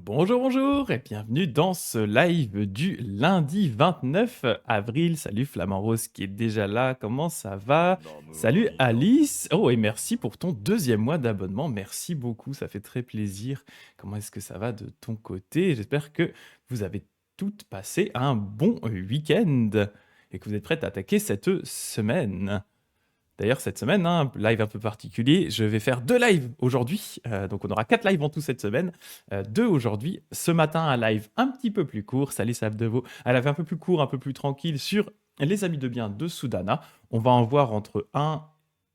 Bonjour, bonjour et bienvenue dans ce live du lundi 29 avril. Salut Flamand Rose qui est déjà là, comment ça va? 너무 Salut 멀리서 Alice. Oh et merci pour ton deuxième mois d'abonnement, merci beaucoup, ça fait très plaisir. Comment est-ce que ça va de ton côté? J'espère que vous avez toutes passé un bon week-end et que vous êtes prêtes à attaquer cette semaine. D'ailleurs, cette semaine, live un peu particulier, je vais faire 2 lives aujourd'hui. Donc on aura 4 lives en tout cette semaine. 2 aujourd'hui. Ce matin, un live un petit peu plus court. Salut Sab Devo. Un live un peu plus court, un peu plus tranquille sur les amis de bien de Soudana. On va en voir entre 1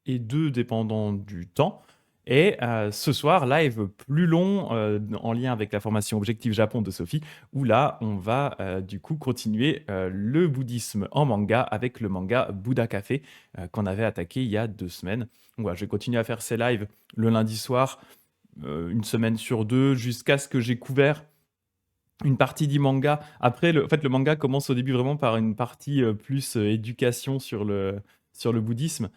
et 2 dépendant du temps. Et ce soir, live plus long en lien avec la formation Objectif Japon de Sophie, où là, on va du coup continuer le bouddhisme en manga avec le manga Bouddha Café qu'on avait attaqué il y a 2 semaines. Donc voilà, je vais continuer à faire ces lives le lundi soir, une semaine sur deux, jusqu'à ce que j'ai couvert une partie du manga. Après, en fait, le manga commence au début vraiment par une partie plus éducation sur le bouddhisme.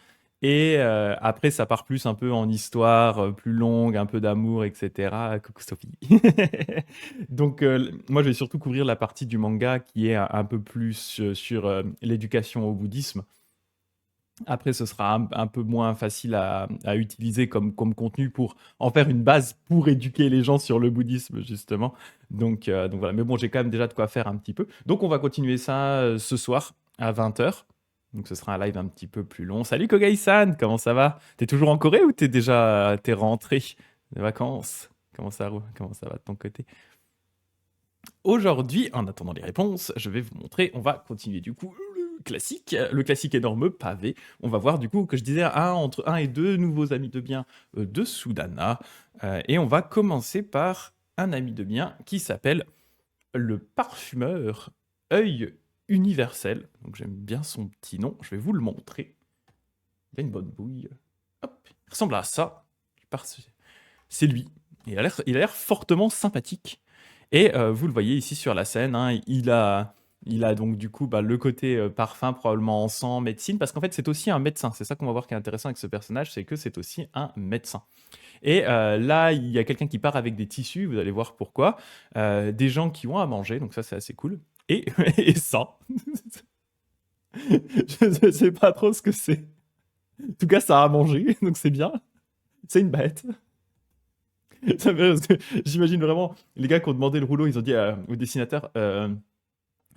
Et après, ça part plus un peu en histoire, plus longue, un peu d'amour, etc. Coucou Sophie. Donc, moi, je vais surtout couvrir la partie du manga qui est un peu plus sur l'éducation au bouddhisme. Après, ce sera un peu moins facile à utiliser comme contenu pour en faire une base pour éduquer les gens sur le bouddhisme, justement. Donc voilà. Mais bon, j'ai quand même déjà de quoi faire un petit peu. Donc, on va continuer ça ce soir à 20h. Donc, ce sera un live un petit peu plus long. Salut Kogai-san, comment ça va? T'es toujours en Corée ou t'es rentré de vacances? Comment ça va de ton côté? Aujourd'hui, en attendant les réponses, je vais vous montrer, on va continuer du coup le classique énorme pavé. On va voir du coup que je disais entre un et deux nouveaux amis de bien de Soudana. Et on va commencer par un ami de bien qui s'appelle le parfumeur œil universel. Donc j'aime bien son petit nom, je vais vous le montrer. Il a une bonne bouille. Hop, il ressemble à ça. C'est lui. Il a l'air fortement sympathique. Et vous le voyez ici sur la scène, il a donc du coup le côté parfum, probablement encens, médecine, parce qu'en fait c'est aussi un médecin. C'est ça qu'on va voir qui est intéressant avec ce personnage, c'est que c'est aussi un médecin. Et là, il y a quelqu'un qui part avec des tissus, vous allez voir pourquoi. Des gens qui ont à manger, donc ça c'est assez cool. Et, et ça, je ne sais pas trop ce que c'est. En tout cas, ça a à manger, donc c'est bien. C'est une bête. Ça me fait rire parce que j'imagine vraiment les gars qui ont demandé le rouleau, ils ont dit au dessinateur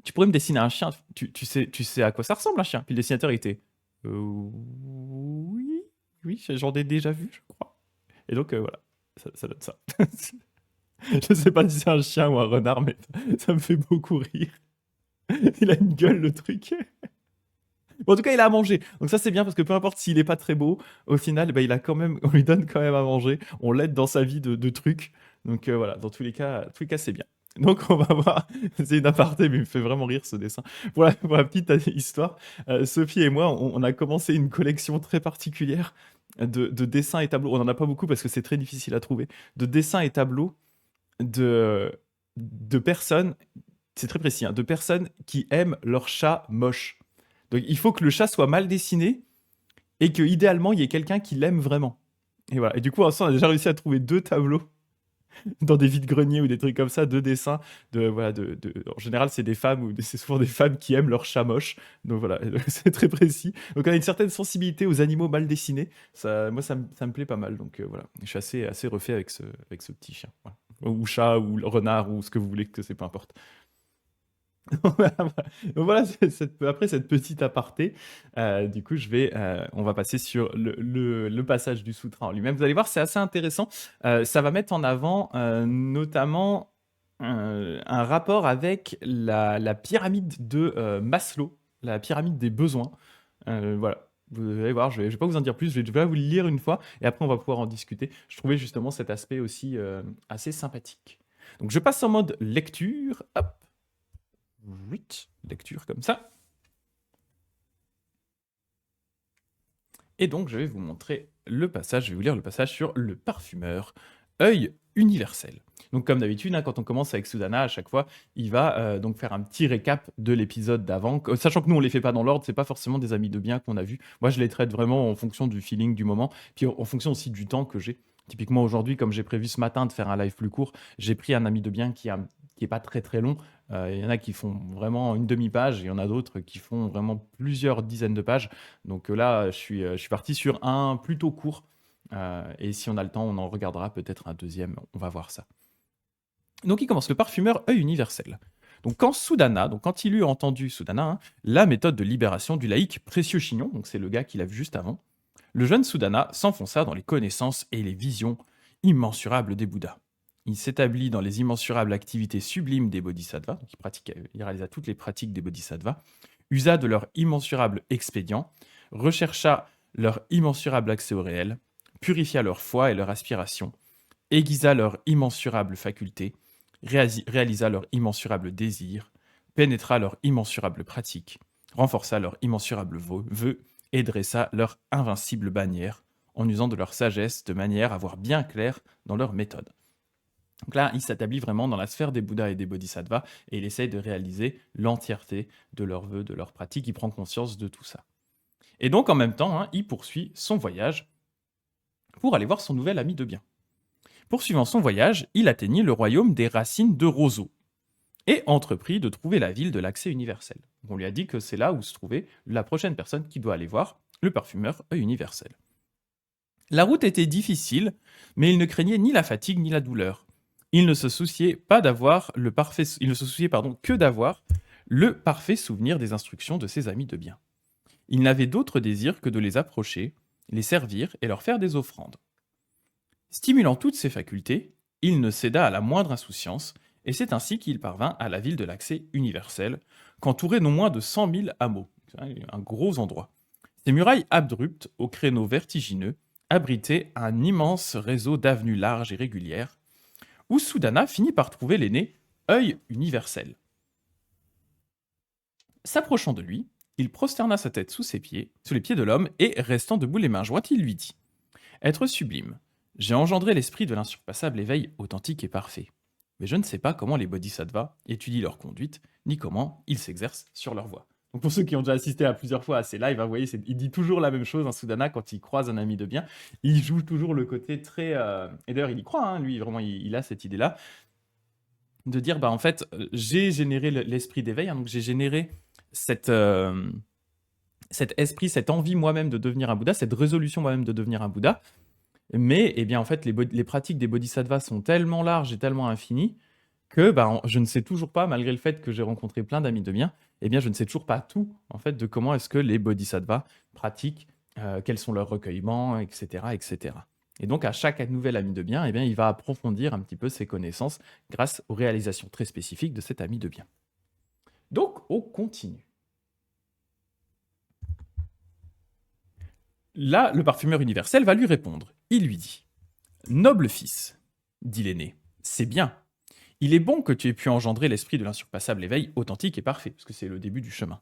tu pourrais me dessiner un chien, tu sais à quoi ça ressemble un chien? Puis le dessinateur il était oui, oui, j'en ai déjà vu, je crois. Et donc voilà, ça donne ça. Je sais pas si c'est un chien ou un renard, mais ça me fait beaucoup rire. Il a une gueule le truc. Bon, en tout cas, il a à manger. Donc ça c'est bien parce que peu importe s'il est pas très beau, au final, il a quand même, on lui donne quand même à manger. On l'aide dans sa vie de trucs. Donc voilà, dans tous les cas, c'est bien. Donc on va voir, c'est une aparté, mais il me fait vraiment rire ce dessin. Pour la petite histoire, Sophie et moi, on a commencé une collection très particulière de dessins et tableaux. On n'en a pas beaucoup parce que c'est très difficile à trouver. De dessins et tableaux de, de personnes, c'est très précis, de personnes qui aiment leur chat moche. Donc il faut que le chat soit mal dessiné et que idéalement il y ait quelqu'un qui l'aime vraiment. Et voilà. Et du coup, ensemble, on a déjà réussi à trouver 2 tableaux dans des vides-greniers ou des trucs comme ça, 2 dessins en général, c'est des femmes ou c'est souvent des femmes qui aiment leur chat moche. Donc voilà, c'est très précis. Donc on a une certaine sensibilité aux animaux mal dessinés. Moi, ça me plaît pas mal. Donc voilà, je suis assez refait avec ce petit chien. Voilà. Ou chat, ou renard, ou ce que vous voulez, que c'est peu importe. Donc voilà, après cette petite aparté, du coup, on va passer sur le passage du sutra en lui-même. Vous allez voir, c'est assez intéressant. Ça va mettre en avant notamment un rapport avec la pyramide de Maslow, la pyramide des besoins. Voilà. Vous allez voir, je vais pas vous en dire plus, je vais vous le lire une fois et après on va pouvoir en discuter. Je trouvais justement cet aspect aussi assez sympathique. Donc je passe en mode lecture. Hop. 8 lectures comme ça. Et donc, je vais vous montrer le passage, je vais vous lire le passage sur le parfumeur, œil universel. Donc, comme d'habitude, quand on commence avec Sudana, à chaque fois, il va donc faire un petit récap de l'épisode d'avant, sachant que nous, on les fait pas dans l'ordre, c'est pas forcément des amis de bien qu'on a vus. Moi, je les traite vraiment en fonction du feeling du moment, puis en fonction aussi du temps que j'ai. Typiquement aujourd'hui, comme j'ai prévu ce matin de faire un live plus court, j'ai pris un ami de bien qui est pas très, très long. Il y en a qui font vraiment une demi-page, et il y en a d'autres qui font vraiment plusieurs dizaines de pages. Donc, là, je suis parti sur un plutôt court, et si on a le temps, on en regardera peut-être un deuxième. On va voir ça. Donc il commence: le parfumeur œil universel. Donc quand il eut entendu Soudana, hein, la méthode de libération du laïc Précieux Chignon, donc c'est le gars qu'il a vu juste avant, le jeune Soudana s'enfonça dans les connaissances et les visions immensurables des Bouddhas. Il s'établit dans les immensurables activités sublimes des bodhisattvas, donc il réalisa toutes les pratiques des bodhisattvas, usa de leur immensurable expédient, rechercha leur immensurable accès au réel, purifia leur foi et leur aspiration, aiguisa leur immensurable faculté, réalisa leur immensurable désir, pénétra leur immensurable pratique, renforça leur immensurable vœu et dressa leur invincible bannière, en usant de leur sagesse de manière à voir bien clair dans leur méthode. Donc là, il s'établit vraiment dans la sphère des Bouddhas et des Bodhisattvas, et il essaye de réaliser l'entièreté de leurs vœux, de leurs pratiques, il prend conscience de tout ça. Et donc en même temps, hein, il poursuit son voyage pour aller voir son nouvel ami de bien. Poursuivant son voyage, il atteignit le royaume des racines de roseaux et entreprit de trouver la ville de l'accès universel. On lui a dit que c'est là où se trouvait la prochaine personne qui doit aller voir, le parfumeur œil universel. La route était difficile, mais il ne craignait ni la fatigue ni la douleur. Il ne se souciait que d'avoir le parfait souvenir des instructions de ses amis de bien. Il n'avait d'autre désir que de les approcher, les servir et leur faire des offrandes. Stimulant toutes ses facultés, il ne céda à la moindre insouciance, et c'est ainsi qu'il parvint à la ville de l'accès universel, qu'entourait non moins de 100 000 hameaux. C'est un gros endroit. Ces murailles abruptes, aux créneaux vertigineux, abritaient un immense réseau d'avenues larges et régulières, où Soudana finit par trouver l'aîné œil universel. S'approchant de lui, il prosterna sa tête sous les pieds de l'homme, et, restant debout les mains jointes, il lui dit: Être sublime, j'ai engendré l'esprit de l'insurpassable éveil authentique et parfait. Mais je ne sais pas comment les bodhisattvas étudient leur conduite, ni comment ils s'exercent sur leur voie. Donc pour ceux qui ont déjà assisté à plusieurs fois à ces lives, hein, vous voyez, il dit toujours la même chose, Soudana, quand il croise un ami de bien. Il joue toujours le côté très... Et d'ailleurs, il y croit, hein, lui, vraiment, il a cette idée-là, de dire, bah en fait, j'ai généré l'esprit d'éveil, hein, donc j'ai généré cet esprit, cette envie moi-même de devenir un Bouddha, cette résolution moi-même de devenir un Bouddha. Mais eh bien, en fait, les pratiques des bodhisattvas sont tellement larges et tellement infinies que bah, je ne sais toujours pas, malgré le fait que j'ai rencontré plein d'amis de bien, eh bien, je ne sais toujours pas tout en fait de comment est-ce que les bodhisattvas pratiquent, quels sont leurs recueillements, etc., etc. Et donc, à chaque nouvel ami de bien, eh bien, il va approfondir un petit peu ses connaissances grâce aux réalisations très spécifiques de cet ami de bien. Donc, on continue. Là, le parfumeur universel va lui répondre. Il lui dit: Noble fils, dit l'aîné, c'est bien. Il est bon que tu aies pu engendrer l'esprit de l'insurpassable éveil authentique et parfait, parce que c'est le début du chemin.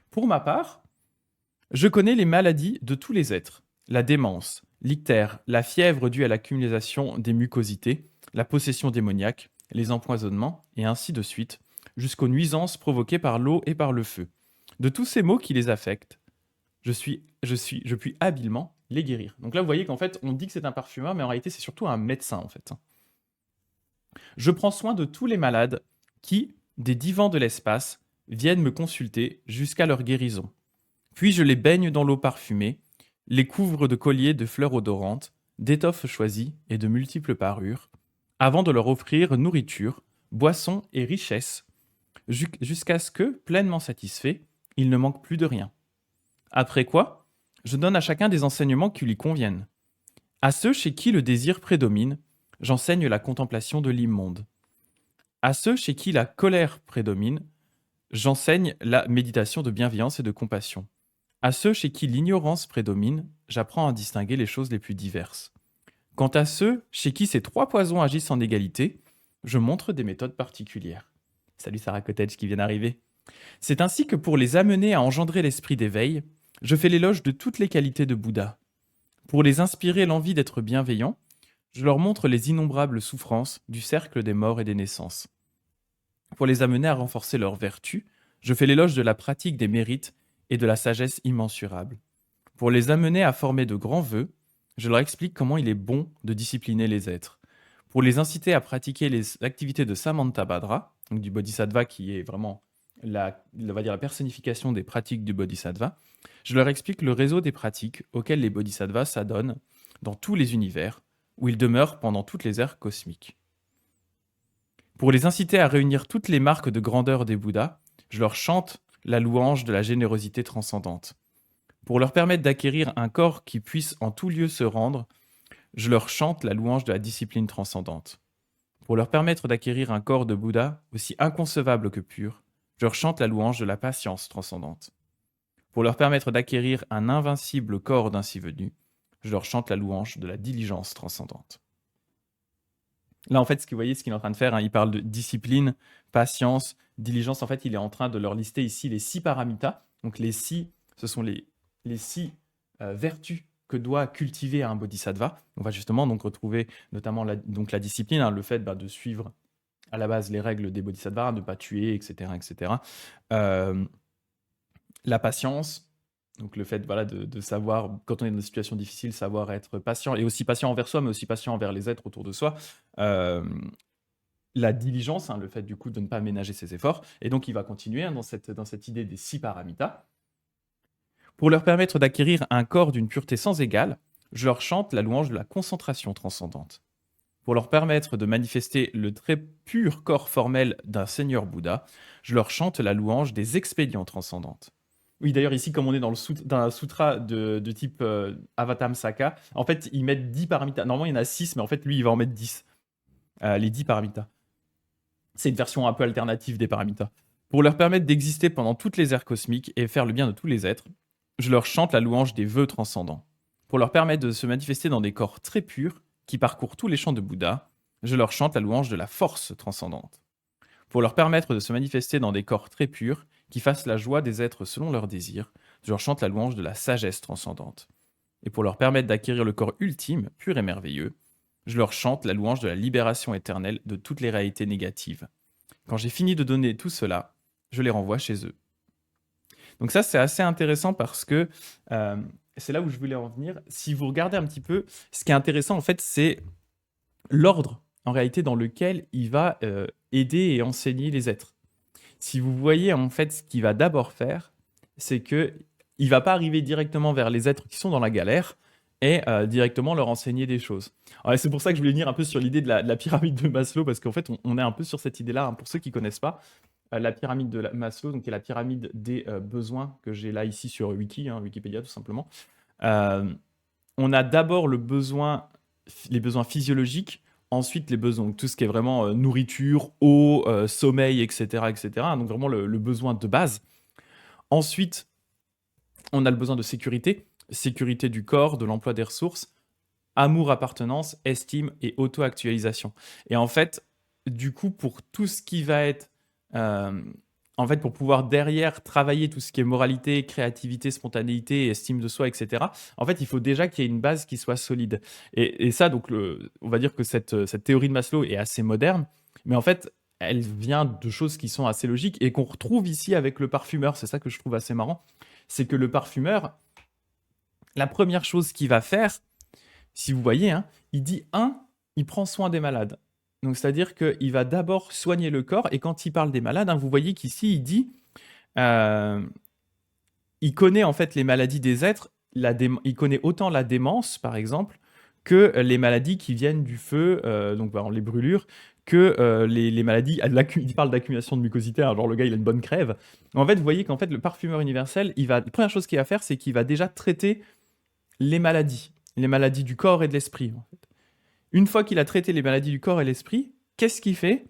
Pour ma part, je connais les maladies de tous les êtres: la démence, l'ictère, la fièvre due à l'accumulation des mucosités, la possession démoniaque, les empoisonnements, et ainsi de suite, jusqu'aux nuisances provoquées par l'eau et par le feu. De tous ces maux qui les affectent, je puis habilement les guérir. Donc là, vous voyez qu'en fait, on dit que c'est un parfumeur, mais en réalité, c'est surtout un médecin, en fait. Je prends soin de tous les malades qui, des divans de l'espace, viennent me consulter jusqu'à leur guérison. Puis je les baigne dans l'eau parfumée, les couvre de colliers de fleurs odorantes, d'étoffes choisies et de multiples parures, avant de leur offrir nourriture, boisson et richesse, jusqu'à ce que, pleinement satisfaits, il ne manque plus de rien. Après quoi, je donne à chacun des enseignements qui lui conviennent. À ceux chez qui le désir prédomine, j'enseigne la contemplation de l'immonde. À ceux chez qui la colère prédomine, j'enseigne la méditation de bienveillance et de compassion. À ceux chez qui l'ignorance prédomine, j'apprends à distinguer les choses les plus diverses. Quant à ceux chez qui ces trois poisons agissent en égalité, je montre des méthodes particulières. Salut Sarah Cottage qui vient d'arriver. C'est ainsi que pour les amener à engendrer l'esprit d'éveil, je fais l'éloge de toutes les qualités de Bouddha. Pour les inspirer l'envie d'être bienveillants, je leur montre les innombrables souffrances du cercle des morts et des naissances. Pour les amener à renforcer leurs vertus, je fais l'éloge de la pratique des mérites et de la sagesse immensurable. Pour les amener à former de grands vœux, je leur explique comment il est bon de discipliner les êtres. Pour les inciter à pratiquer les activités de Samantabhadra, donc du Bodhisattva qui est vraiment on va dire la personnification des pratiques du Bodhisattva, je leur explique le réseau des pratiques auxquelles les Bodhisattvas s'adonnent dans tous les univers, où ils demeurent pendant toutes les ères cosmiques. Pour les inciter à réunir toutes les marques de grandeur des Bouddhas, je leur chante la louange de la générosité transcendante. Pour leur permettre d'acquérir un corps qui puisse en tout lieu se rendre, je leur chante la louange de la discipline transcendante. Pour leur permettre d'acquérir un corps de Bouddha aussi inconcevable que pur, je leur chante la louange de la patience transcendante. Pour leur permettre d'acquérir un invincible corps d'ainsi venu, je leur chante la louange de la diligence transcendante. Là, en fait, ce que vous voyez, ce qu'il est en train de faire, il parle de discipline, patience, diligence. En fait, il est en train de leur lister ici les 6 paramitas. Donc, les 6, ce sont les 6 vertus que doit cultiver un bodhisattva. On va justement donc retrouver notamment la discipline, le fait de suivre à la base les règles des bodhisattvas, de ne pas tuer, etc. etc. La patience, donc le fait de savoir, quand on est dans des situations difficiles, savoir être patient, et aussi patient envers soi, mais aussi patient envers les êtres autour de soi. La diligence, le fait du coup de ne pas ménager ses efforts. Et donc il va continuer dans cette idée des 6 paramitas. Pour leur permettre d'acquérir un corps d'une pureté sans égale, je leur chante la louange de la concentration transcendante. Pour leur permettre de manifester le très pur corps formel d'un Seigneur Bouddha, je leur chante la louange des expédients transcendantes. Oui, d'ailleurs, ici, comme on est dans un sutra de type Avatamsaka, en fait, ils mettent 10 paramitas. Normalement, il y en a 6, mais en fait, lui, il va en mettre 10. Les 10 paramitas. C'est une version un peu alternative des paramitas. Pour leur permettre d'exister pendant toutes les ères cosmiques et faire le bien de tous les êtres, je leur chante la louange des vœux transcendants. Pour leur permettre de se manifester dans des corps très purs, qui parcourent tous les champs de Bouddha, je leur chante la louange de la force transcendante. Pour leur permettre de se manifester dans des corps très purs, qui fassent la joie des êtres selon leurs désirs, je leur chante la louange de la sagesse transcendante. Et pour leur permettre d'acquérir le corps ultime, pur et merveilleux, je leur chante la louange de la libération éternelle de toutes les réalités négatives. Quand j'ai fini de donner tout cela, je les renvoie chez eux. Donc ça, c'est assez intéressant parce que c'est là où je voulais en venir. Si vous regardez un petit peu, ce qui est intéressant, en fait, c'est l'ordre, en réalité, dans lequel il va aider et enseigner les êtres. Si vous voyez, en fait, ce qu'il va d'abord faire, c'est que il va pas arriver directement vers les êtres qui sont dans la galère et directement leur enseigner des choses. Alors, c'est pour ça que je voulais venir un peu sur l'idée de la pyramide de Maslow, parce qu'en fait, on est un peu sur cette idée-là. Pour ceux qui connaissent pas, la pyramide de Maslow, donc qui est la pyramide des besoins que j'ai là ici sur Wikipédia tout simplement. On a d'abord les besoins physiologiques, ensuite les besoins, donc tout ce qui est vraiment nourriture, eau, sommeil, etc., etc. Donc vraiment le besoin de base. Ensuite, on a le besoin de sécurité, sécurité du corps, de l'emploi des ressources, amour, appartenance, estime et auto-actualisation. Et en fait, du coup, pour tout ce qui va être en fait, pour pouvoir derrière travailler tout ce qui est moralité, créativité, spontanéité, estime de soi, etc., en fait, il faut déjà qu'il y ait une base qui soit solide. Et ça, donc, on va dire que cette théorie de Maslow est assez moderne, mais en fait, elle vient de choses qui sont assez logiques et qu'on retrouve ici avec le parfumeur. C'est ça que je trouve assez marrant. C'est que le parfumeur, la première chose qu'il va faire, si vous voyez, il dit, il prend soin des malades. Donc, c'est-à-dire qu'il va d'abord soigner le corps, et quand il parle des malades, vous voyez qu'ici, il dit, il connaît en fait les maladies des êtres, il connaît autant la démence, par exemple, que les maladies qui viennent du feu, donc les brûlures, que les maladies, il parle d'accumulation de mucosité, genre le gars il a une bonne crève. En fait, vous voyez qu'en fait le parfumeur universel, la première chose qu'il va faire, c'est qu'il va déjà traiter les maladies du corps et de l'esprit, en fait. Une fois qu'il a traité les maladies du corps et l'esprit, qu'est-ce qu'il fait?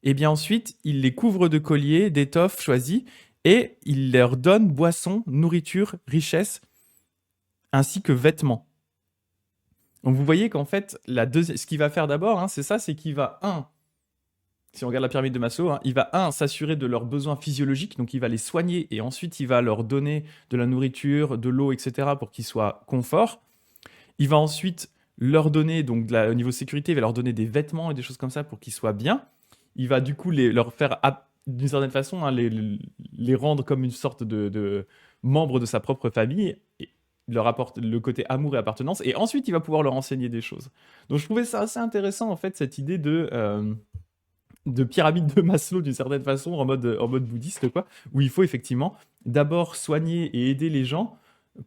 Eh bien ensuite, il les couvre de colliers, d'étoffes choisies, et il leur donne boissons, nourriture, richesse, ainsi que vêtements. Donc vous voyez qu'en fait, ce qu'il va faire d'abord, c'est qu'il va, si on regarde la pyramide de Maslow, il va, s'assurer de leurs besoins physiologiques, donc il va les soigner, et ensuite il va leur donner de la nourriture, de l'eau, etc., pour qu'ils soient confort. Il va ensuite leur donner, donc au niveau sécurité, il va leur donner des vêtements et des choses comme ça pour qu'ils soient bien. Il va du coup leur faire, d'une certaine façon, les rendre comme une sorte de membres de sa propre famille. leur apporte le côté amour et appartenance, et ensuite il va pouvoir leur enseigner des choses. Donc je trouvais ça assez intéressant en fait, cette idée de pyramide de Maslow d'une certaine façon, en mode bouddhiste, quoi, où il faut effectivement d'abord soigner et aider les gens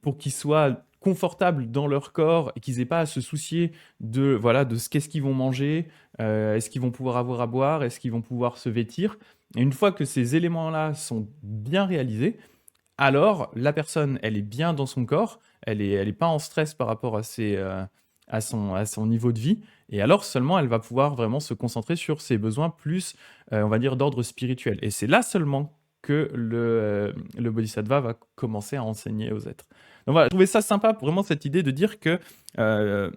pour qu'ils soient confortables dans leur corps et qu'ils aient pas à se soucier de, voilà, de ce qu'est-ce qu'ils vont manger, est-ce qu'ils vont pouvoir avoir à boire, est-ce qu'ils vont pouvoir se vêtir. Et une fois que ces éléments-là sont bien réalisés, alors la personne, elle est bien dans son corps, elle est pas en stress par rapport à son niveau de vie, et alors seulement elle va pouvoir vraiment se concentrer sur ses besoins plus, on va dire, d'ordre spirituel. Et c'est là seulement que le bodhisattva va commencer à enseigner aux êtres. Donc voilà, je trouvais ça sympa, vraiment cette idée de dire que, euh,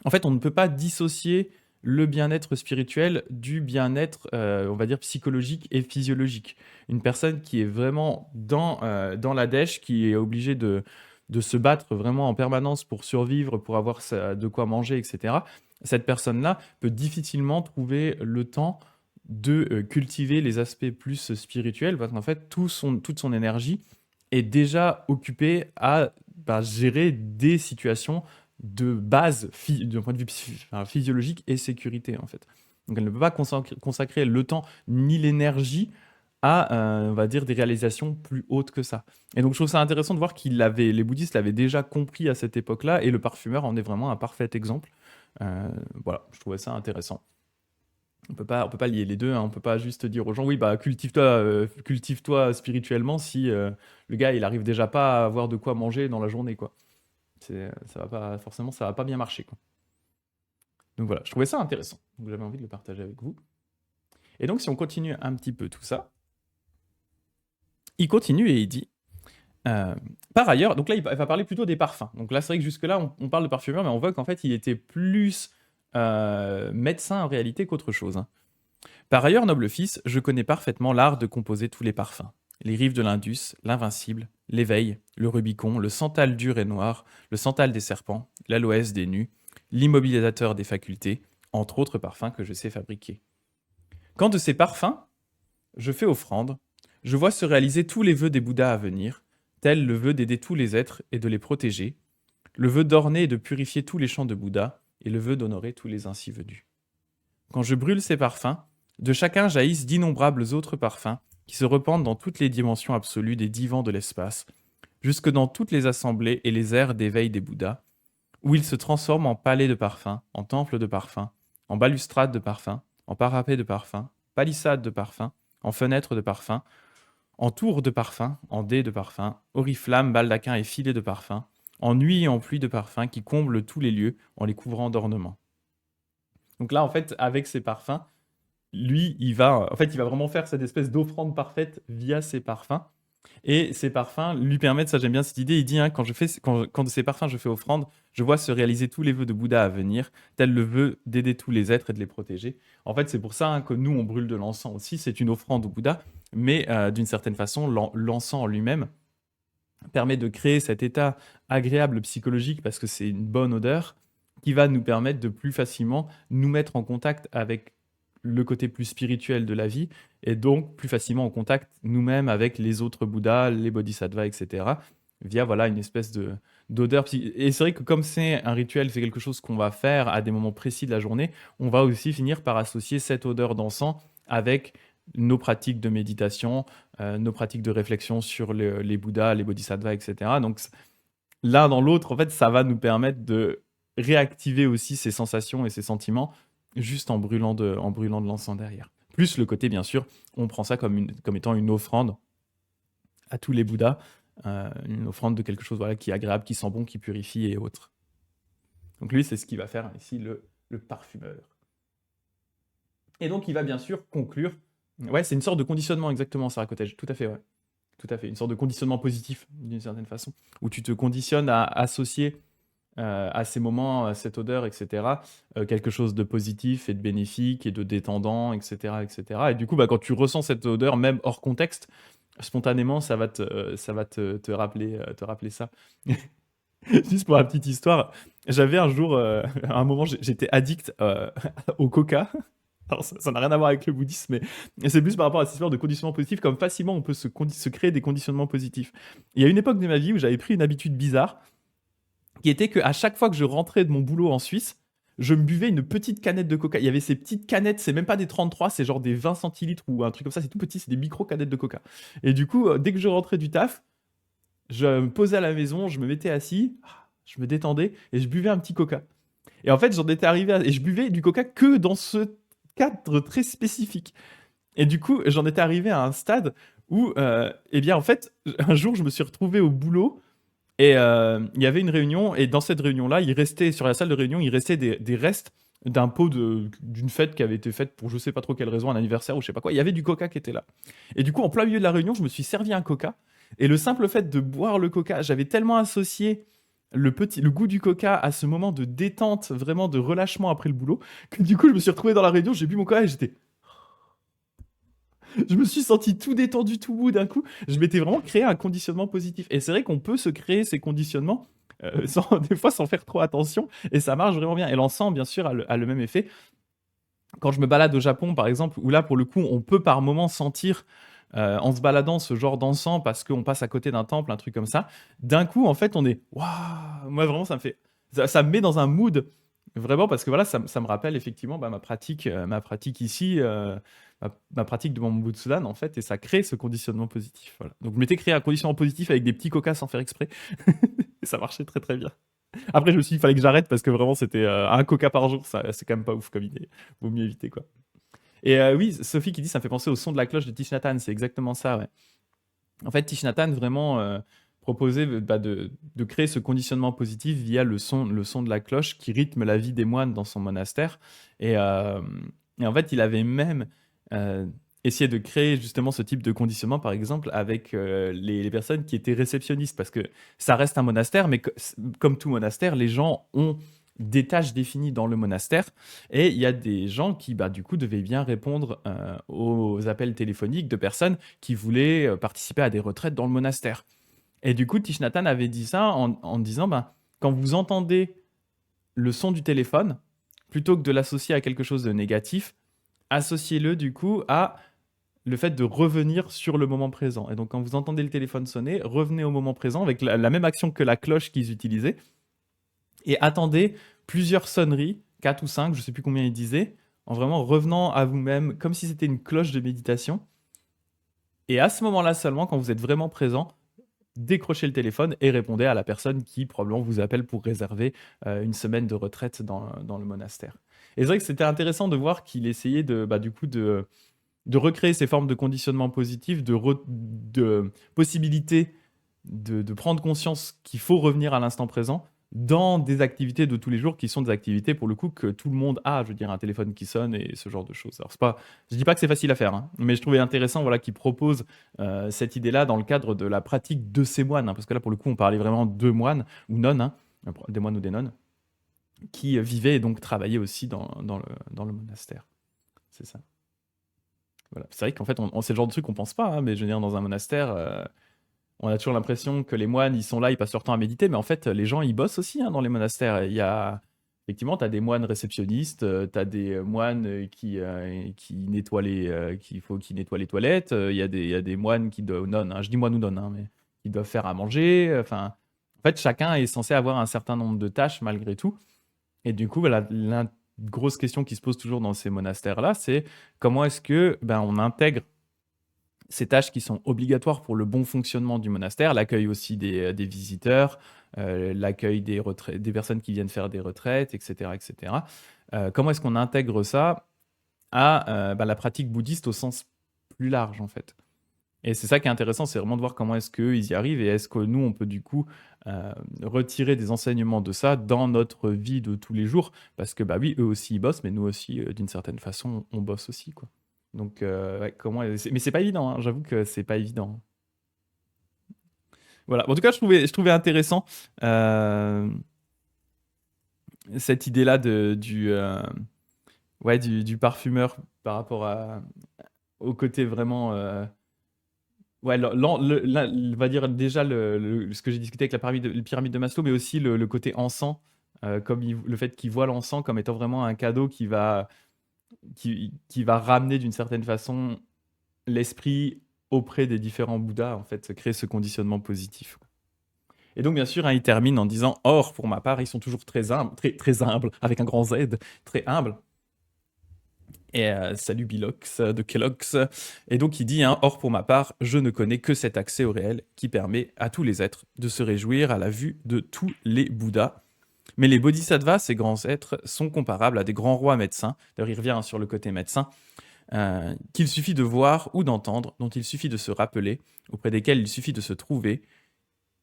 en fait, on ne peut pas dissocier le bien-être spirituel du bien-être, on va dire, psychologique et physiologique. Une personne qui est vraiment dans la dèche, qui est obligée de se battre vraiment en permanence pour survivre, pour avoir de quoi manger, etc., cette personne-là peut difficilement trouver le temps de cultiver les aspects plus spirituels, parce qu'en fait, toute son énergie est déjà occupée à gérer des situations de base d'un point de vue physiologique et sécurité en fait. Donc elle ne peut pas consacrer le temps ni l'énergie à, on va dire, des réalisations plus hautes que ça. Et donc je trouve ça intéressant de voir les bouddhistes l'avaient déjà compris à cette époque-là, et le parfumeur en est vraiment un parfait exemple. Voilà, je trouvais ça intéressant. On peut pas lier les deux, hein. On peut pas juste dire aux gens, oui, bah cultive-toi spirituellement si le gars il arrive déjà pas à avoir de quoi manger dans la journée, quoi. Ça va pas, forcément, ça va pas bien marcher, quoi. Donc voilà, je trouvais ça intéressant. Donc j'avais envie de le partager avec vous. Et donc si on continue un petit peu tout ça, il continue et il dit, euh, par ailleurs, donc là il va parler plutôt des parfums. Donc là c'est vrai que jusque-là on parle de parfumeur, mais on voit qu'en fait il était plus médecin en réalité qu'autre chose, hein. Par ailleurs, noble fils, je connais parfaitement l'art de composer tous les parfums. Les rives de l'Indus, l'Invincible, l'Éveil, le Rubicon, le Santal dur et noir, le Santal des serpents, l'Aloès des nus, l'immobilisateur des facultés, entre autres parfums que je sais fabriquer. Quand de ces parfums, je fais offrande, je vois se réaliser tous les vœux des Bouddhas à venir, tel le vœu d'aider tous les êtres et de les protéger, le vœu d'orner et de purifier tous les champs de Bouddha, et le vœu d'honorer tous les ainsi venus. Quand je brûle ces parfums, de chacun jaillissent d'innombrables autres parfums qui se répandent dans toutes les dimensions absolues des divans de l'espace, jusque dans toutes les assemblées et les aires d'éveil des Bouddhas, où ils se transforment en palais de parfums, en temples de parfums, en balustrades de parfums, en parapets de parfums, palissades de parfums, en fenêtres de parfums, en tours de parfums, en dés de parfums, oriflammes, baldaquins et filets de parfums, en nuit et en pluie de parfums qui comblent tous les lieux en les couvrant d'ornements. Donc là, en fait, avec ces parfums, lui, il va vraiment faire cette espèce d'offrande parfaite via ses parfums. Et ces parfums lui permettent, ça j'aime bien cette idée, il dit, hein, quand de ces parfums je fais offrande, je vois se réaliser tous les vœux de Bouddha à venir, tel le vœu d'aider tous les êtres et de les protéger. En fait, c'est pour ça, hein, que nous, on brûle de l'encens aussi, c'est une offrande au Bouddha, mais d'une certaine façon, l'encens en lui-même permet de créer cet état agréable psychologique parce que c'est une bonne odeur qui va nous permettre de plus facilement nous mettre en contact avec le côté plus spirituel de la vie et donc plus facilement en contact nous-mêmes avec les autres Bouddhas, les Bodhisattvas, etc. via voilà une espèce de d'odeur. Et c'est vrai que comme c'est un rituel, c'est quelque chose qu'on va faire à des moments précis de la journée, on va aussi finir par associer cette odeur d'encens avec nos pratiques de méditation, nos pratiques de réflexion sur les Bouddhas, les Bodhisattvas, etc. Donc l'un dans l'autre, en fait, ça va nous permettre de réactiver aussi ces sensations et ces sentiments juste en brûlant de l'encens derrière. Plus le côté, bien sûr, on prend ça comme étant une offrande à tous les Bouddhas, une offrande de quelque chose voilà, qui est agréable, qui sent bon, qui purifie et autres. Donc lui, c'est ce qu'il va faire ici, le parfumeur. Et donc, il va bien sûr conclure. Ouais, c'est une sorte de conditionnement, exactement, Sarah Cottage. Tout à fait, ouais. Tout à fait. Une sorte de conditionnement positif, d'une certaine façon, où tu te conditionnes à associer à ces moments, à cette odeur, etc., quelque chose de positif et de bénéfique et de détendant, etc., etc. Et du coup, bah, quand tu ressens cette odeur, même hors contexte, spontanément, ça va te rappeler ça. Juste pour la petite histoire, j'avais un jour, à un moment, j'étais addict au coca. Alors, ça n'a rien à voir avec le bouddhisme, mais c'est plus par rapport à cette histoire de conditionnement positif, comme facilement on peut se créer des conditionnements positifs. Il y a une époque de ma vie où j'avais pris une habitude bizarre, qui était qu'à chaque fois que je rentrais de mon boulot en Suisse, je me buvais une petite canette de coca. Il y avait ces petites canettes, c'est même pas des 33, c'est genre des 20 centilitres ou un truc comme ça, c'est tout petit, c'est des micro-canettes de coca. Et du coup, dès que je rentrais du taf, je me posais à la maison, je me mettais assis, je me détendais et je buvais un petit coca. Et en fait, j'en étais arrivé et je buvais du coca que dans ce cadre très spécifique. Et du coup, j'en étais arrivé à un stade où, eh bien, en fait, un jour, je me suis retrouvé au boulot et il y avait une réunion. Et dans cette réunion-là, il restait, sur la salle de réunion, il restait des restes d'un pot d'une fête qui avait été faite pour je sais pas trop quelle raison, un anniversaire ou je sais pas quoi. Il y avait du coca qui était là. Et du coup, en plein milieu de la réunion, je me suis servi un coca. Et le simple fait de boire le coca, j'avais tellement associé le goût du coca à ce moment de détente, vraiment de relâchement après le boulot, que du coup, je me suis retrouvé dans la réunion, j'ai bu mon coca et j'étais. Je me suis senti tout détendu, tout mou d'un coup. Je m'étais vraiment créé un conditionnement positif. Et c'est vrai qu'on peut se créer ces conditionnements des fois sans faire trop attention. Et ça marche vraiment bien. Et l'encens, bien sûr, a le même effet. Quand je me balade au Japon, par exemple, où là, pour le coup, on peut par moment sentir, en se baladant, ce genre d'encens parce qu'on passe à côté d'un temple, un truc comme ça. D'un coup, en fait, on est waouh. Moi, vraiment, ça me fait, ça me met dans un mood vraiment parce que voilà, ça me rappelle effectivement bah, ma pratique ici, ma pratique de mon Butsudan en fait, et ça crée ce conditionnement positif. Voilà. Donc, je m'étais créé un conditionnement positif avec des petits coca sans faire exprès, et ça marchait très très bien. Après, je me suis dit, il fallait que j'arrête parce que vraiment, c'était un coca par jour, ça, c'est quand même pas ouf comme idée. Vaut mieux éviter quoi. Et oui, Sophie qui dit ça me fait penser au son de la cloche de Thich Nhat Hanh, c'est exactement ça, ouais. En fait, Thich Nhat Hanh vraiment proposait bah, de créer ce conditionnement positif via le son de la cloche qui rythme la vie des moines dans son monastère. Et, euh, et en fait, il avait même euh, essayé de créer justement ce type de conditionnement, par exemple, avec les personnes qui étaient réceptionnistes, parce que ça reste un monastère, mais comme tout monastère, les gens ont des tâches définies dans le monastère, et il y a des gens qui, bah, du coup, devaient bien répondre aux appels téléphoniques de personnes qui voulaient participer à des retraites dans le monastère. Et du coup, Thich Nhat Hanh avait dit ça en disant, ben, quand vous entendez le son du téléphone, plutôt que de l'associer à quelque chose de négatif, associez-le du coup à le fait de revenir sur le moment présent. Et donc, quand vous entendez le téléphone sonner, revenez au moment présent avec la même action que la cloche qu'ils utilisaient et attendez plusieurs sonneries, 4 ou 5, je ne sais plus combien ils disaient, en vraiment revenant à vous-même comme si c'était une cloche de méditation. Et à ce moment-là seulement, quand vous êtes vraiment présent, décrochez le téléphone et répondez à la personne qui probablement vous appelle pour réserver une semaine de retraite dans le monastère. Et c'est vrai que c'était intéressant de voir qu'il essayait bah, du coup de recréer ces formes de conditionnement positif, de possibilité de prendre conscience qu'il faut revenir à l'instant présent dans des activités de tous les jours qui sont des activités pour le coup que tout le monde a, je veux dire un téléphone qui sonne et ce genre de choses. Alors c'est pas, je dis pas que c'est facile à faire, hein, mais je trouvais intéressant voilà qu'il propose cette idée-là dans le cadre de la pratique de ces moines, hein, parce que là pour le coup on parlait vraiment de moines ou nonnes, hein, des moines ou des nonnes qui vivaient et donc travaillaient aussi dans le monastère. C'est ça. Voilà. C'est vrai qu'en fait c'est le genre de truc qu'on pense pas, hein, mais je veux dire dans un monastère. On a toujours l'impression que les moines, ils sont là, ils passent leur temps à méditer, mais en fait, les gens, ils bossent aussi hein, dans les monastères. Il y a, effectivement, tu as des moines réceptionnistes, tu as des moines qui nettoient qui nettoient les toilettes, il y a des moines qui doivent, nonnes, hein, je dis moines ou nonnes, hein, mais qui doivent faire à manger. Enfin, en fait, chacun est censé avoir un certain nombre de tâches malgré tout. Et du coup, voilà, la grosse question qui se pose toujours dans ces monastères-là, c'est comment est-ce que ben, on intègre ces tâches qui sont obligatoires pour le bon fonctionnement du monastère, l'accueil aussi des visiteurs, l'accueil des personnes qui viennent faire des retraites, etc. etc. Comment est-ce qu'on intègre ça à bah, la pratique bouddhiste au sens plus large, en fait? Et c'est ça qui est intéressant, c'est vraiment de voir comment est-ce qu'eux, ils y arrivent et est-ce que nous, on peut du coup retirer des enseignements de ça dans notre vie de tous les jours. Parce que, bah oui, eux aussi, ils bossent, mais nous aussi, d'une certaine façon, on bosse aussi, quoi. Donc, ouais, mais c'est pas évident, hein, j'avoue que c'est pas évident. Voilà. Bon, en tout cas, je trouvais intéressant euh, cette idée-là ouais, du parfumeur par rapport au côté vraiment. Ouais, on va dire déjà ce que j'ai discuté avec la pyramide de Maslow, mais aussi le côté encens, comme le fait qu'il voit l'encens comme étant vraiment un cadeau qui va ramener d'une certaine façon l'esprit auprès des différents Bouddhas, en fait, créer ce conditionnement positif. Et donc, bien sûr, hein, il termine en disant: Or, pour ma part, ils sont toujours très humbles, très humbles, avec un grand Z, très humbles. Et salut Bilox de Kellogg's. Et donc il dit, hein, Or pour ma part, je ne connais que cet accès au réel qui permet à tous les êtres de se réjouir à la vue de tous les Bouddhas. Mais les bodhisattvas, ces grands êtres, sont comparables à des grands rois médecins. D'ailleurs, il revient hein, sur le côté médecin, qu'il suffit de voir ou d'entendre, dont il suffit de se rappeler, auprès desquels il suffit de se trouver,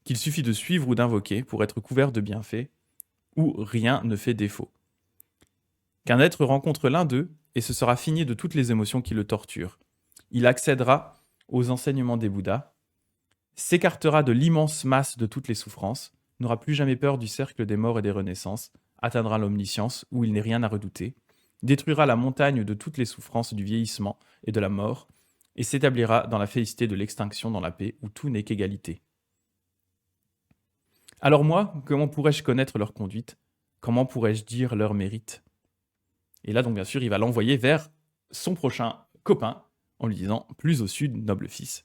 qu'il suffit de suivre ou d'invoquer pour être couvert de bienfaits, où rien ne fait défaut. Qu'un être rencontre l'un d'eux, et ce sera fini de toutes les émotions qui le torturent. Il accédera aux enseignements des Bouddhas, s'écartera de l'immense masse de toutes les souffrances, n'aura plus jamais peur du cercle des morts et des renaissances, atteindra l'omniscience où il n'est rien à redouter, détruira la montagne de toutes les souffrances du vieillissement et de la mort, et s'établira dans la félicité de l'extinction dans la paix où tout n'est qu'égalité. Alors moi, comment pourrais-je connaître leur conduite? Comment pourrais-je dire leur mérite? Et là, donc, bien sûr, il va l'envoyer vers son prochain copain en lui disant « Plus au sud, noble fils.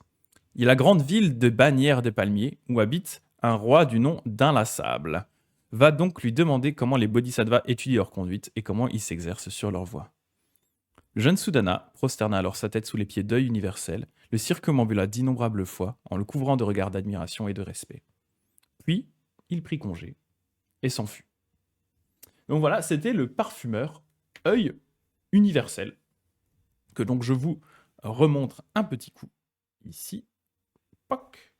Il y a la grande ville de Bagnères des Palmiers où habite un roi du nom d'Inlassable. Va donc lui demander comment les bodhisattvas étudient leur conduite et comment ils s'exercent sur leur voie. » Le jeune Sudana prosterna alors sa tête sous les pieds d'œil universel, le circumambula d'innombrables fois en le couvrant de regards d'admiration et de respect. Puis, il prit congé et s'en fut. Donc voilà, c'était le parfumeur œil universel, que donc je vous remontre un petit coup ici. Poc.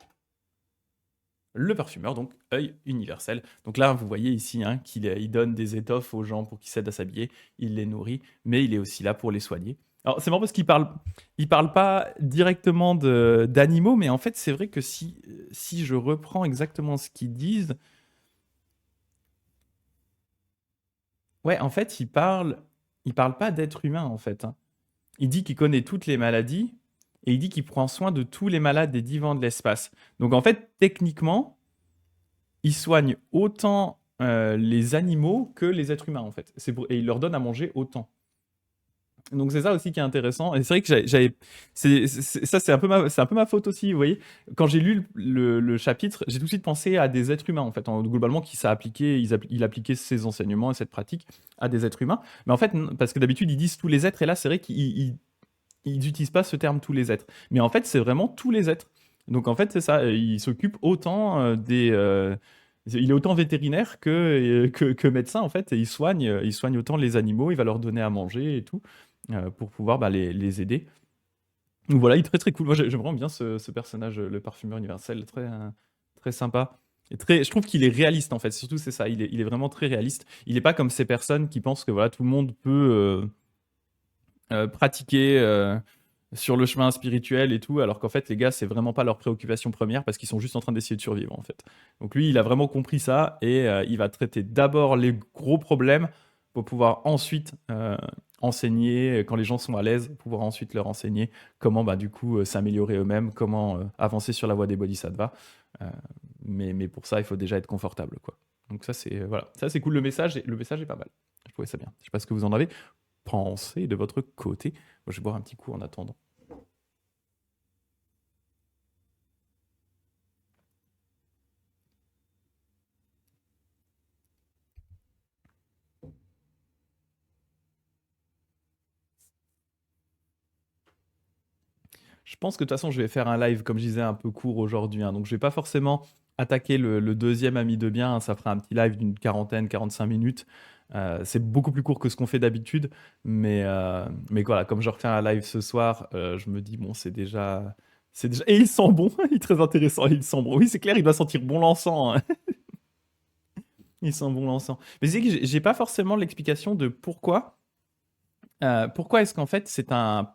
Le parfumeur, donc œil universel. Donc là, vous voyez ici hein, il donne des étoffes aux gens pour qu'ils s'aident à s'habiller, il les nourrit, mais il est aussi là pour les soigner. Alors c'est marrant parce il parle pas directement d'animaux, mais en fait c'est vrai que si je reprends exactement ce qu'ils disent, ouais, en fait il parle pas d'être humain en fait. Hein. Il dit qu'il connaît toutes les maladies et il dit qu'il prend soin de tous les malades des divans de l'espace. Donc en fait, techniquement, il soigne autant les animaux que les êtres humains en fait. Et il leur donne à manger autant. Donc c'est ça aussi qui est intéressant. Et c'est vrai que ça c'est un peu ma faute aussi, vous voyez. Quand j'ai lu le chapitre, j'ai tout de suite pensé à des êtres humains en fait. Globalement, il appliquait ses enseignements et cette pratique à des êtres humains. Mais en fait, parce que d'habitude ils disent tous les êtres, et là c'est vrai qu'ils n'utilisent pas ce terme tous les êtres. Mais en fait, c'est vraiment tous les êtres. Donc en fait, c'est ça. Il s'occupe autant il est autant vétérinaire que médecin en fait. Et il soigne autant les animaux. Il va leur donner à manger et tout pour pouvoir les aider. Donc voilà, il est très très cool. Moi, j'aime vraiment bien ce personnage, le parfumeur universel, très très sympa. Et je trouve qu'il est réaliste en fait. Surtout, c'est ça. Il est vraiment très réaliste. Il n'est pas comme ces personnes qui pensent que voilà, tout le monde peut pratiquer sur le chemin spirituel et tout, alors qu'en fait, les gars, c'est vraiment pas leur préoccupation première parce qu'ils sont juste en train d'essayer de survivre, en fait. Donc lui, il a vraiment compris ça et il va traiter d'abord les gros problèmes pour pouvoir ensuite enseigner, quand les gens sont à l'aise, pouvoir ensuite leur enseigner comment, bah, du coup, s'améliorer eux-mêmes, comment avancer sur la voie des bodhisattvas. Mais pour ça, il faut déjà être confortable, quoi. Donc ça, c'est voilà, ça c'est cool. Le message est pas mal. Je trouvais ça bien. Je sais pas ce que vous en avez pensé de votre côté. Moi, je vais boire un petit coup en attendant. Je pense que de toute façon, je vais faire un live, comme je disais, un peu court aujourd'hui. Hein. Donc, je vais pas forcément attaquer le deuxième ami de bien. Hein. Ça fera un petit live d'une 45 minutes. C'est beaucoup plus court que ce qu'on fait d'habitude. Mais voilà, comme je refais un live ce soir, je me dis, bon, c'est déjà... Et il sent bon, il est très intéressant, il sent bon. Oui, c'est clair, il doit sentir bon l'encens. Hein. Il sent bon l'encens. Mais c'est que j'ai pas forcément l'explication de pourquoi est-ce qu'en fait c'est un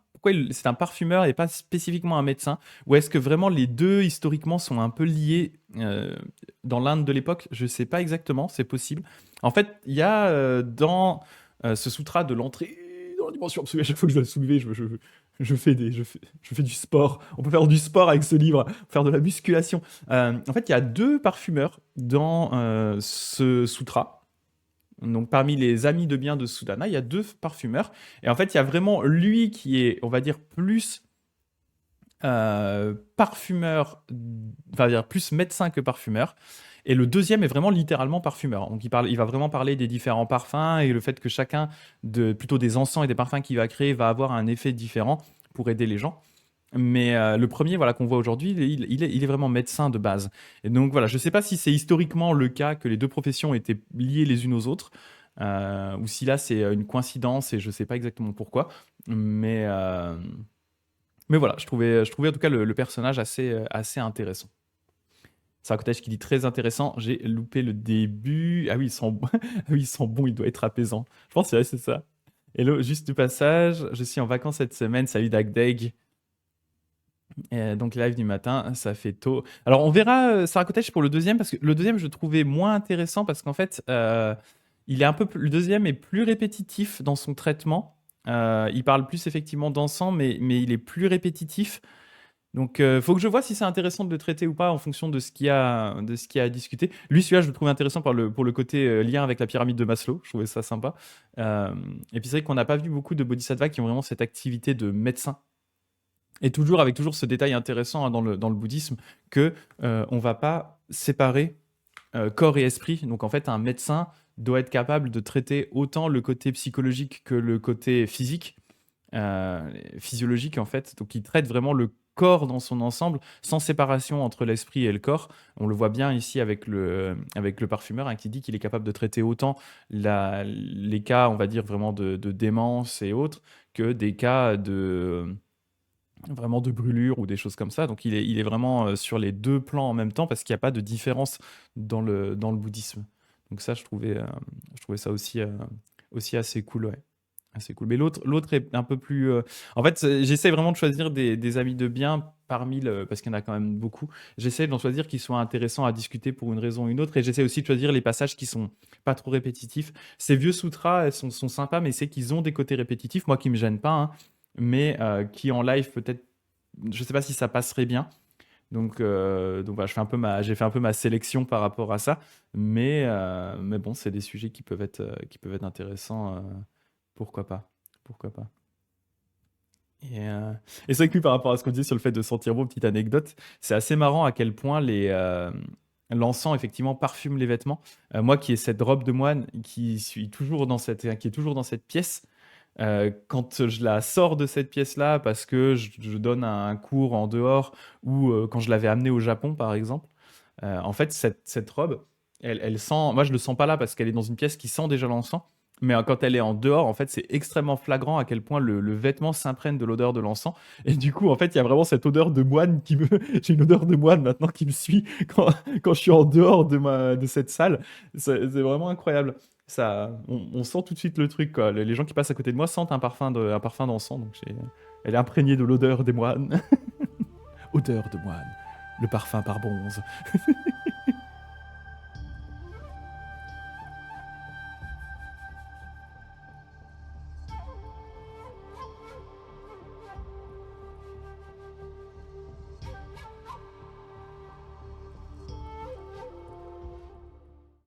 parfumeur et pas spécifiquement un médecin? Ou est-ce que vraiment les deux historiquement sont un peu liés dans l'Inde de l'époque? Je sais pas exactement, c'est possible. En fait, il y a dans ce sutra de l'entrée dans la dimension absolue, à chaque fois que je dois le soulever, je fais du sport. On peut faire du sport avec ce livre, faire de la musculation. En fait, il y a deux parfumeurs dans ce sutra. Donc parmi les amis de bien de Sudana, il y a deux parfumeurs. Et en fait, il y a vraiment lui qui est, on va dire, plus parfumeur, enfin, dire plus médecin que parfumeur. Et le deuxième est vraiment littéralement parfumeur. Donc il va vraiment parler des différents parfums et le fait que chacun, plutôt des encens et des parfums qu'il va créer, va avoir un effet différent pour aider les gens. Mais le premier voilà, qu'on voit aujourd'hui, il est vraiment médecin de base. Et donc voilà, je ne sais pas si c'est historiquement le cas que les deux professions étaient liées les unes aux autres, ou si là c'est une coïncidence et je ne sais pas exactement pourquoi. Mais, euh, mais voilà, je trouvais en tout cas le personnage assez intéressant. C'est un cottage qui dit très intéressant. J'ai loupé le début. Ah oui, ils sont bons. Ah oui, ils sont bons, il doit être apaisant. Je pense que c'est ça. Hello, juste du passage. Je suis en vacances cette semaine. Salut Dagdeg. Donc live du matin, ça fait tôt. Alors on verra Sarah Cottage pour le deuxième, parce que le deuxième je le trouvais moins intéressant parce qu'en fait, il est le deuxième est plus répétitif dans son traitement. Il parle plus effectivement d'encens, mais il est plus répétitif. Donc, faut que je vois si c'est intéressant de le traiter ou pas en fonction de ce qu'il y a à discuter. Lui, celui-là, je le trouve intéressant pour le côté lien avec la pyramide de Maslow. Je trouvais ça sympa. Et puis, c'est vrai qu'on n'a pas vu beaucoup de bodhisattvas qui ont vraiment cette activité de médecin. Et toujours avec toujours ce détail intéressant hein, dans le bouddhisme que on va pas séparer corps et esprit. Donc, en fait, un médecin doit être capable de traiter autant le côté psychologique que le côté physique physiologique en fait. Donc il traite vraiment le corps dans son ensemble, sans séparation entre l'esprit et le corps. On le voit bien ici avec le parfumeur hein, qui dit qu'il est capable de traiter autant les cas, on va dire, vraiment de démence et autres, que des cas vraiment de brûlure ou des choses comme ça. Donc il est vraiment sur les deux plans en même temps parce qu'il n'y a pas de différence dans le bouddhisme. Donc ça, je trouvais ça aussi assez cool, ouais. Ah, c'est cool. Mais l'autre est un peu plus. En fait, j'essaie vraiment de choisir des amis de bien parmi le. Parce qu'il y en a quand même beaucoup. J'essaie d'en choisir qui soient intéressants à discuter pour une raison ou une autre. Et j'essaie aussi de choisir les passages qui sont pas trop répétitifs. Ces vieux sutras, elles sont sympas, mais c'est qu'ils ont des côtés répétitifs. Moi qui me gêne pas, hein, mais qui en live, peut-être. Je sais pas si ça passerait bien. Donc voilà, j'ai fait un peu ma sélection par rapport à ça. Mais bon, c'est des sujets qui peuvent être intéressants. Pourquoi pas? Pourquoi pas? Et, euh, et c'est vrai que lui, par rapport à ce qu'on disait sur le fait de sentir bon, petite anecdote, c'est assez marrant à quel point l'encens effectivement parfume les vêtements. Moi qui ai cette robe de moine qui est toujours dans cette pièce, quand je la sors de cette pièce-là parce que je donne un cours en dehors ou quand je l'avais amenée au Japon par exemple, en fait cette robe, elle sent, moi je le sens pas là parce qu'elle est dans une pièce qui sent déjà l'encens. Mais quand elle est en dehors, en fait, c'est extrêmement flagrant à quel point le vêtement s'imprègne de l'odeur de l'encens. Et du coup, en fait, il y a vraiment cette odeur de moine qui me. J'ai une odeur de moine maintenant qui me suit quand je suis en dehors de cette salle. C'est vraiment incroyable. On sent tout de suite le truc, quoi. Les gens qui passent à côté de moi sentent un parfum d'encens. Donc elle est imprégnée de l'odeur des moines. Odeur de moine. Le parfum par bronze.